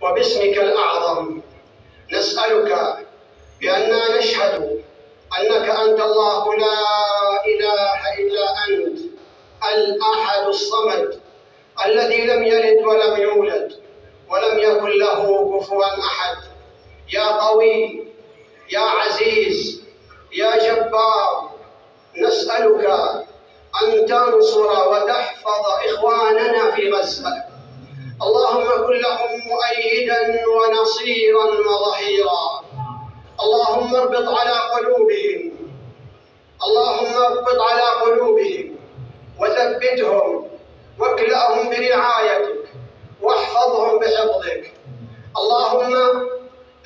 وباسمك الأعظم نسألك بأننا نشهد أنك أنت الله لا إله إلا أنت الأحد الصمد الذي لم يلد ولم يولد ولم يكن له كفوا أحد. يا قوي يا عزيز يا جبار، نسألك أن تنصر وتحفظ إخواننا في غزة. اللهم كن لهم مؤيدا ونصيرا وظهيرا. اللهم اربط على قلوبهم، اللهم اربط على قلوبهم وثبتهم واكلأهم برعايتك واحفظهم بحفظك. اللهم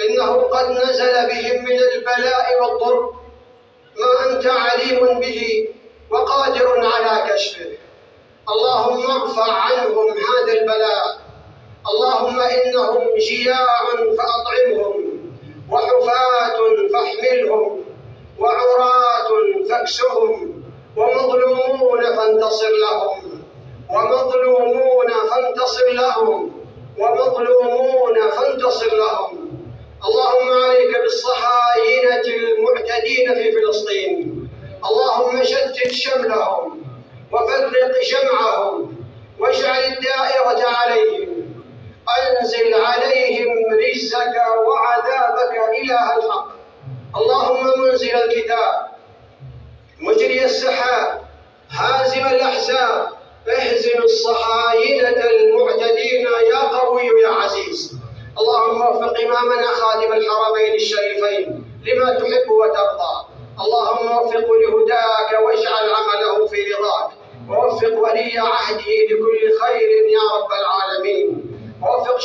إنه قد نزل بهم من البلاء والضر ما أنت عليم به وقادر على كشفه. اللهم ارفع عنهم هذا البلاء. اللهم إنهم جياع فأطعمهم، وحفاة فاحملهم، وعراة فاكسهم، ومظلومون فانتصر لهم، ومظلومون فانتصر لهم، ومظلومون فانتصر لهم. اللهم عليك بالصهاينة المعتدين في فلسطين. اللهم شتت شملهم وفرق جمعهم واجعل الدائرة عليهم. أنزل عليهم رجزك وعذابك إله الحق. اللهم منزل الكتاب مجري السحاب هازم الأحزاب اهزم الصهاينة المعتدين يا قوي يا عزيز. اللهم وفق إمامنا خادم الحرمين الشريفين لما تحب وترضى. اللهم وفقه لهداك واجعل عمله في رضاك، ووفق ولي عهده لكل خير يا رب العالمين. ووفق